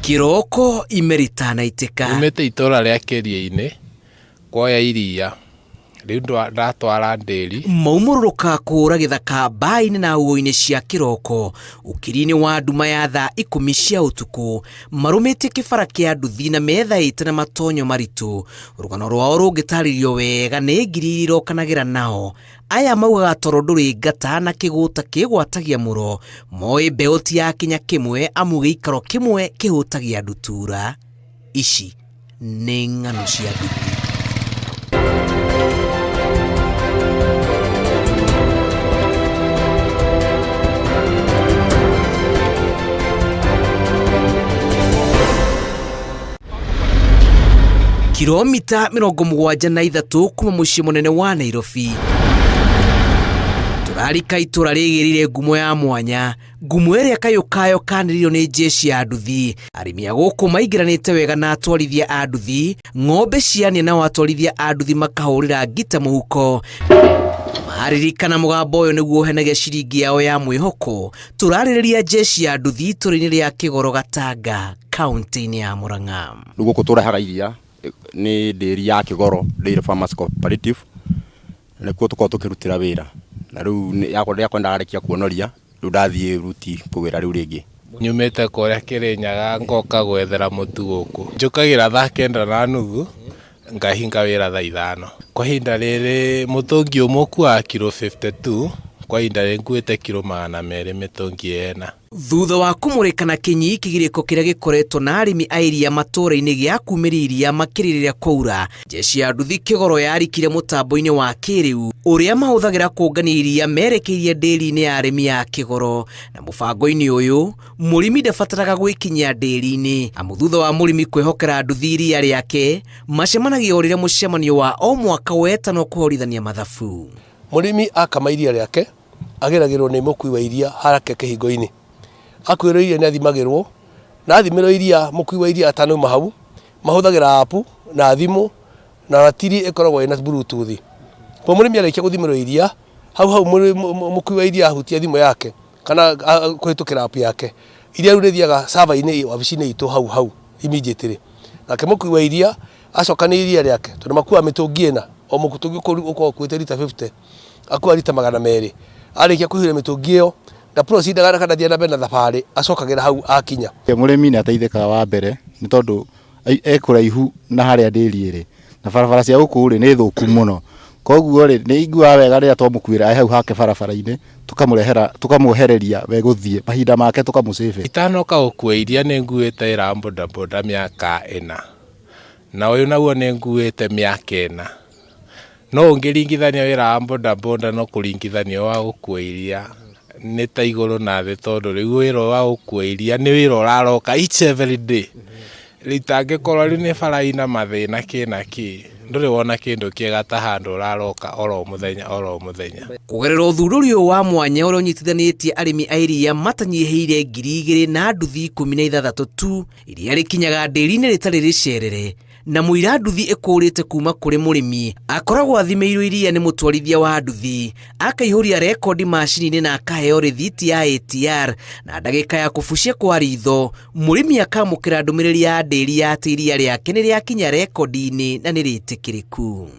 Kiroko imeritana iteka. Umete itora ria Keria-ini kuoya iria riu ndatwara nderi. Maumururuka kura githaka mbaini na uoini cia kiroko ukiri-ini wa nduma ya thaa 10 cia utuku marumite kibara kia nduthi na methaite na matonyo maritu. Rugano rwao rungitaririo wega ni ngiri irokanagira nao. Aya maugaga toro nduri ngata na kiguta kigwatagia muro moi beoti ya kinya kimwe amu giikaro kimwe kihutagia ndutura. Ici ni ng'ano cia nduthi. Kilomita 73 kuma muciĩ munene wa Nairobi. Turarika itura rigirire ngumo ya mwanya, ngumo iria kayukayo kaniririo ni jeshi ya nduthi. Arimi a guku maigiranite wega na atwarithia a nduthi, ng'ombe ciania na atwarithia a nduthi makahurira ngita muhuko. Maharirikana mugambo uyu niguo uhenagia ciringi yao ya mwihoko. Turaririria jeshi ya nduthi turi-ini ria Kigoro Gatanga, kaunti-ini ya Murang'a. Guku turahaga iria ni nderi ya Kigoro Dairy Farmers Cooperative nikuo tuko tukirutira wira na riu yakwa kwenda arekia kuonoria riu ndathie ruti kuwira riu ringi Nyumite kuria Kirinyaga ngoka gwethera mutu guku njukagira thaa 9:30 ngahinga wira thaa 5. Kwa hinda riri mutungi umwe kwa kilo 52 kwa hinda riri nguite kilo 200 mitungi ena. Thutha wa kumurikana kinyi kigiriko kiria gikoretwo na arimi a iria matura-ini gia kumiriria makiririria kwaura, jeshi ya nduthi Kigoro yarikire mutambo-ini wa kiriu uria mahuthagira kungania iria merekeirie nderi-ini ya arimi ya Kigoro. Na mubango-ini uyu murimi ndabataraga gwikinyia nderi-ini amu thutha wa murimi kwihokera nduthi iria riake macemanagia urire mucemanio wa o mwaka wetano kuhorithania mathabu. Murimi akama iria riake ageragirwo ni mukui wa iria harake kihingo-ini akwiro iria ni athimagirwo na athimiro iria mukui wa iria atano mahau mahuthagira apu na thimu na ratiri ikoragwo ina bluetooth. Po murimi arikia guthimirwo iria hau mukui wa iria ahutia thimu yake kana kuhitukira apu yake iria riu rithiaga server-ini wabici-ini itu hau immediately. Nake mukui wa iria acokana iria riake tondu makua mitungi ena o mukutungi uko kwite lita 50 akua lita 200 arikia kuhira mitungi iyo na proceed kana thia na bena thabari acokagira hau akinya. Murimi ni ateithikaga wa mbere ni tondu ekuraihu na haria nderi iri na barabara cia guku ri ni thuku muno, koguo ri ni igua wega ria twamukwira hau hake barabara-ini tukamuhereria we guthie mahinda make tukamusave. Itanoka gukua iria ni nguite ira bodaboda miaka 4 na uyu naguo ni nguite miaka 4. No ungiringithania wira bodaboda no kuringithania wa gukua iria ni ta iguru na thi tondu riu wira wa gukua iria ni wira uraroka each every day. Ritangikorwo ri ni baraina mathina kinaki nduri wona kindu kiega ta handu uraroka oro muthenya. Kugerera uthururi wa mwanya uria unyitithanitie arimi a iria matanyihiire 2,000 na nduthi 16 tu iria rikinyaga nderi-ini ritari ricerere. Na muira nduthi ikurite kuma kuri murimi akoragwo athimeirwo iria ni mutwarithia wa nduthi akaihuria rekondi macini-ini na akaheo rithiti ya ATR na ndagika ya kubucia kwa ritho murimi akamukira ndumiriri ya nderi ya iria riake ni riakinya rekondi-ini na ni ritikiriku.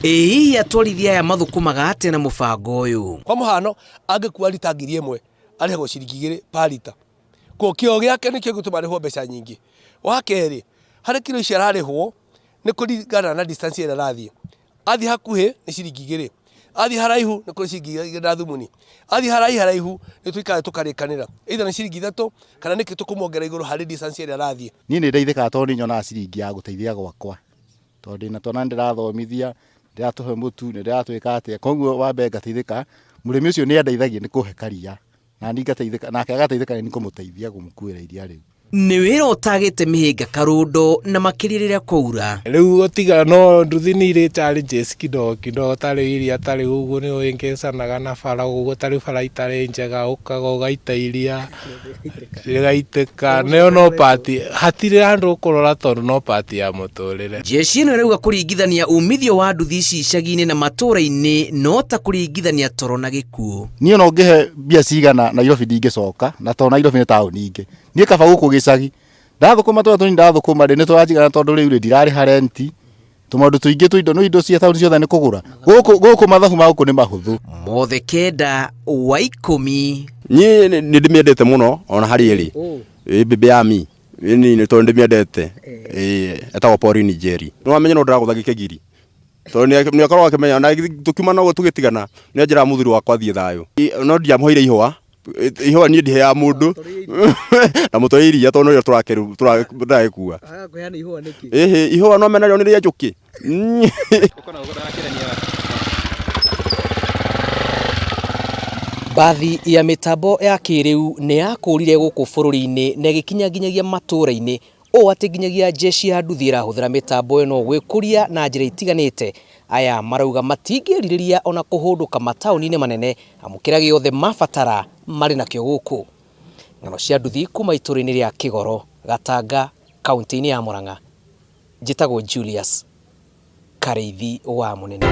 Ii atwarithia ya mathukumaga ate na mubango uyu. Kwa muhano angikua lita 1,000 arihagwo ciringi 2 per liter. Ko kio giake ni kio gutuma rihwo mbeca nyingi. Wa keri hari kilo ici ararihwo ni kuringana na distance ira rathie. Athi hakuhi ni ciringi 2. Athi haraihu ni kuri ciringi 3 thumuni. Athi haraihu ni twikaga tukarikanira. Either ni ciringi 3 kana ni kitu kumongera iguru hari distance ira rathie. Ni ndeithikaga tondu nyona ciringi ya guteithia gwakwa. Tondu na tona ndirathomithia ndiratuhe mutu ndiratwika atia koguo wa mbe ngateithika murimi ucio ni andeithagia ni kuhe karia na ni ngateithika nake agateithika ni kumuteithia gumukuira iria riu. nĩ wĩra ũtagĩte mĩhĩnga Karundo na makĩria rĩrĩa kwaura. Rĩu ũtiga no nduthi nĩ irĩ challenges kidogo tarĩ iria tarĩ ũguo nĩ ũingĩcanaga na bara ũguo tarĩ bara itarĩ njega ũkaga ũgaita iria rĩgaitĩka nĩyo no pati hatirĩ handũ ũkũrora tondũ no pati ya mũtũrĩre. Jeshi ĩno ĩrauga kũringithania umithio wa nduthi ici icagi-inĩ na matũũra-inĩ no ta kũringithania toro na gĩkuũ. Niĩ no ngĩhe mbia cigana Nairobi ndingĩcoka na tondũ Nairobi nĩ taũni ingĩ. Niĩ kaba gũkũ gĩcagi ndathũkũma tũrĩa tũnini ndathũkũma ndĩ nĩ tũranjigana tondũ rĩu ndirarĩha renti tũmaũndũ tũingĩ tũindo no indo cia taũni ciothe nĩ kũgũra gũkũ mathabu ma gũkũ nĩ mahũthũ. Mothe Kenda wa Ikũmi. Niĩ nĩ ndĩmĩendete mũno ona harĩ ĩrĩ mbembe ya mi nĩ tondũ ndĩmĩendete etagwo Pauline Njeri. Nĩ wamenya no ndĩragũtha gĩkĩgiri tondũ nĩ akorwo akĩmenya na tũkiuma no tũgĩtigana nĩ njĩra mũthuri wakwa thiĩ thayũ. No ndiamũheire ihũa niĩ ndiheaga mũndũ na mũtwe iria tondũ nĩrĩo tũragĩkua. Ihũa no mena rĩo nĩ rĩa njũkĩ. Bathi ya mitambo ya kĩrĩu nĩ yakũrire gũkũ bũrũri-inĩ na ĩgĩkinya nginyagia matũũra-inĩ, ũũ atĩ nginyagia jeshi ya nduthi ĩrahũthĩra mĩtambo ĩno gwĩkũria na njĩra itiganĩte. Aya marauga matingĩrirĩria ona kũhũndũka mataũni-inĩ manene amu kĩrĩa gĩothe mabatara marĩ nakĩo gũkũ. Ng'ano cia nduthi kuma itũũra-inĩ rĩa Kĩgoro, Gatanga, kaunti-inĩ ya Murang'a. Njĩtagwo Julius Karĩithi wa Mũnene.